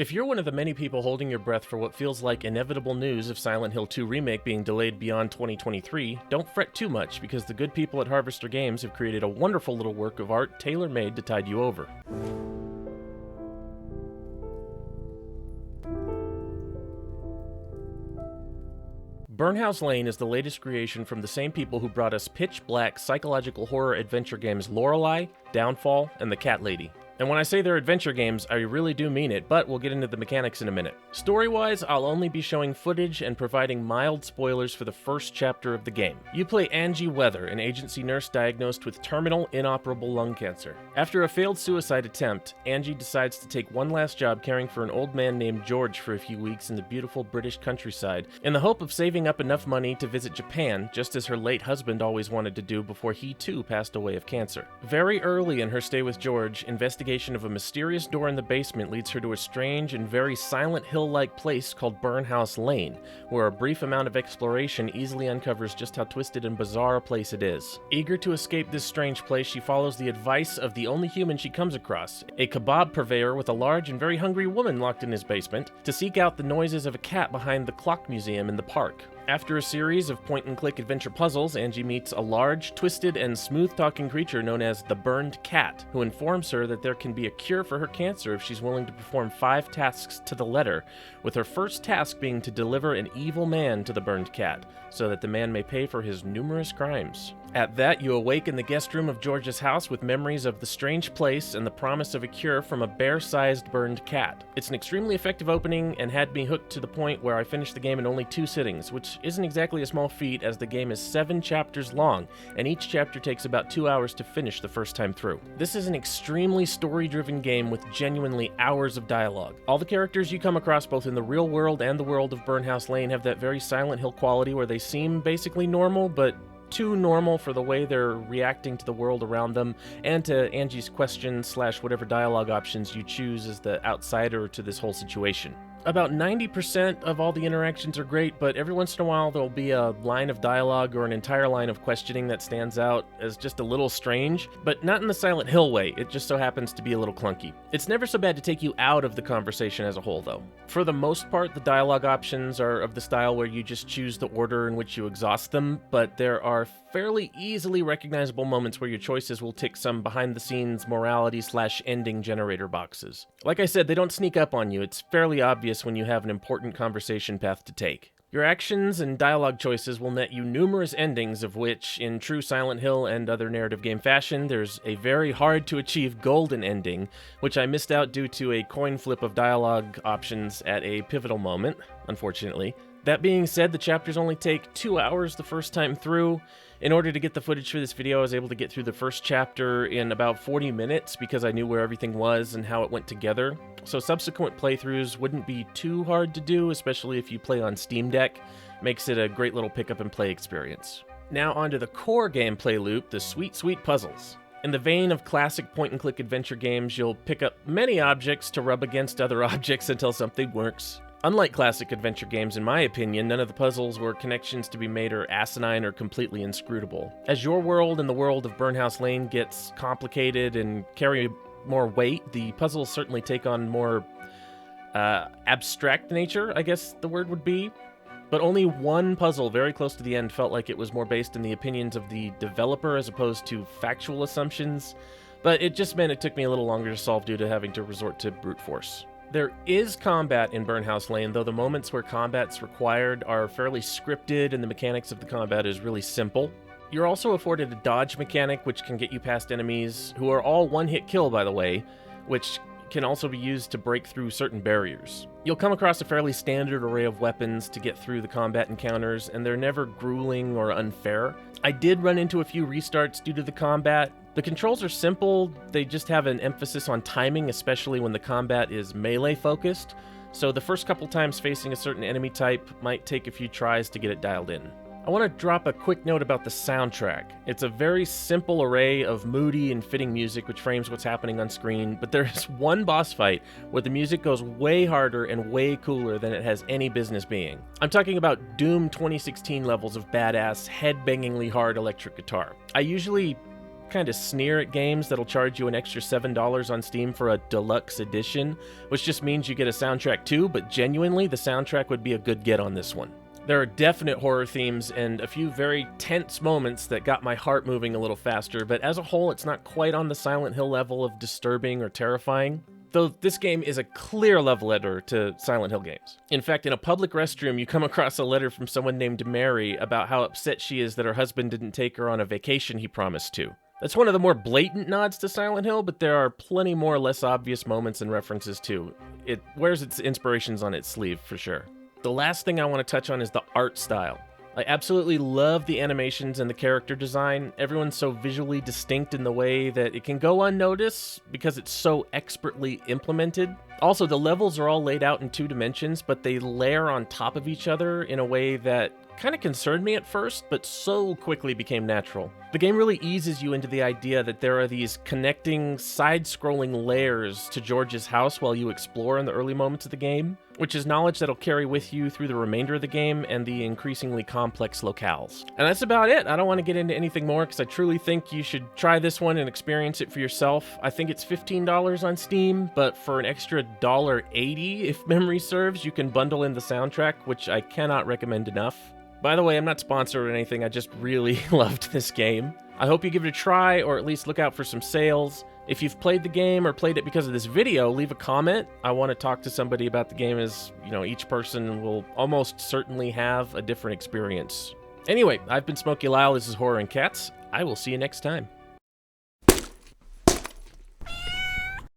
If you're one of the many people holding your breath for what feels like inevitable news of Silent Hill 2 Remake being delayed beyond 2023, don't fret too much because the good people at Harvester Games have created a wonderful little work of art tailor-made to tide you over. Burnhouse Lane is the latest creation from the same people who brought us pitch-black psychological horror adventure games Lorelei, Downfall, and The Cat Lady. And when I say they're adventure games, I really do mean it, but we'll get into the mechanics in a minute. Story-wise, I'll only be showing footage and providing mild spoilers for the first chapter of the game. You play Angie Weather, an agency nurse diagnosed with terminal inoperable lung cancer. After a failed suicide attempt, Angie decides to take one last job caring for an old man named George for a few weeks in the beautiful British countryside, in the hope of saving up enough money to visit Japan, just as her late husband always wanted to do before he too passed away of cancer. Very early in her stay with George, investigation of a mysterious door in the basement leads her to a strange and very Silent Hill-like place called Burnhouse Lane, where a brief amount of exploration easily uncovers just how twisted and bizarre a place it is. Eager to escape this strange place, she follows the advice of the only human she comes across, a kebab purveyor with a large and very hungry woman locked in his basement, to seek out the noises of a cat behind the clock museum in the park. After a series of point-and-click adventure puzzles, Angie meets a large, twisted, and smooth-talking creature known as the Burned Cat, who informs her that there can be a cure for her cancer if she's willing to perform 5 tasks to the letter, with her first task being to deliver an evil man to the Burned Cat, so that the man may pay for his numerous crimes. At that, you awake in the guest room of George's house with memories of the strange place and the promise of a cure from a bear-sized burned cat. It's an extremely effective opening and had me hooked to the point where I finished the game in only 2 sittings, which isn't exactly a small feat as the game is 7 chapters long, and each chapter takes about 2 hours to finish the first time through. This is an extremely story-driven game with genuinely hours of dialogue. All the characters you come across both in the real world and the world of Burnhouse Lane have that very Silent Hill quality where they seem basically normal, but too normal for the way they're reacting to the world around them and to Angie's questions / whatever dialogue options you choose as the outsider to this whole situation. About 90% of all the interactions are great, but every once in a while there'll be a line of dialogue or an entire line of questioning that stands out as just a little strange, but not in the Silent Hill way. It just so happens to be a little clunky. It's never so bad to take you out of the conversation as a whole, though. For the most part, the dialogue options are of the style where you just choose the order in which you exhaust them, but there are fairly easily recognizable moments where your choices will tick some behind-the-scenes morality / ending generator boxes. Like I said, they don't sneak up on you. It's fairly obvious when you have an important conversation path to take. Your actions and dialogue choices will net you numerous endings, of which, in true Silent Hill and other narrative game fashion, there's a very hard-to-achieve golden ending, which I missed out due to a coin flip of dialogue options at a pivotal moment, unfortunately. That being said, the chapters only take 2 hours the first time through. In order to get the footage for this video, I was able to get through the first chapter in about 40 minutes because I knew where everything was and how it went together. So subsequent playthroughs wouldn't be too hard to do, especially if you play on Steam Deck. Makes it a great little pick up and play experience. Now onto the core gameplay loop, the sweet, sweet puzzles. In the vein of classic point-and-click adventure games, you'll pick up many objects to rub against other objects until something works. Unlike classic adventure games, in my opinion, none of the puzzles where connections to be made are asinine or completely inscrutable. As your world and the world of Burnhouse Lane gets complicated and carry more weight, the puzzles certainly take on more abstract nature, I guess the word would be. But only one puzzle very close to the end felt like it was more based in the opinions of the developer as opposed to factual assumptions, but it just meant it took me a little longer to solve due to having to resort to brute force. There is combat in Burnhouse Lane, though the moments where combat's required are fairly scripted and the mechanics of the combat is really simple. You're also afforded a dodge mechanic which can get you past enemies, who are all one-hit kill by the way, which can also be used to break through certain barriers. You'll come across a fairly standard array of weapons to get through the combat encounters, and they're never grueling or unfair. I did run into a few restarts due to the combat. The controls are simple, they just have an emphasis on timing, especially when the combat is melee focused, so the first couple times facing a certain enemy type might take a few tries to get it dialed in. I want to drop a quick note about the soundtrack. It's a very simple array of moody and fitting music which frames what's happening on screen, but there is one boss fight where the music goes way harder and way cooler than it has any business being. I'm talking about Doom 2016 levels of badass, head-bangingly hard electric guitar. I usually kind of sneer at games that'll charge you an extra $7 on Steam for a deluxe edition, which just means you get a soundtrack too, but genuinely, the soundtrack would be a good get on this one. There are definite horror themes and a few very tense moments that got my heart moving a little faster, but as a whole, it's not quite on the Silent Hill level of disturbing or terrifying. Though this game is a clear love letter to Silent Hill games. In fact, in a public restroom, you come across a letter from someone named Mary about how upset she is that her husband didn't take her on a vacation he promised to. That's one of the more blatant nods to Silent Hill, but there are plenty more less obvious moments and references too. It wears its inspirations on its sleeve, for sure. The last thing I want to touch on is the art style. I absolutely love the animations and the character design. Everyone's so visually distinct in the way that it can go unnoticed because it's so expertly implemented. Also, the levels are all laid out in 2 dimensions, but they layer on top of each other in a way that kind of concerned me at first, but so quickly became natural. The game really eases you into the idea that there are these connecting, side-scrolling layers to George's house while you explore in the early moments of the game, which is knowledge that'll carry with you through the remainder of the game and the increasingly complex locales. And that's about it. I don't want to get into anything more because I truly think you should try this one and experience it for yourself. I think it's $15 on Steam, but for an extra $1.80, if memory serves, you can bundle in the soundtrack, which I cannot recommend enough. By the way, I'm not sponsored or anything, I just really loved this game. I hope you give it a try, or at least look out for some sales. If you've played the game or played it because of this video, leave a comment. I want to talk to somebody about the game, as, you know, each person will almost certainly have a different experience. Anyway, I've been Smokey Lyle, this is Horror and Cats. I will see you next time.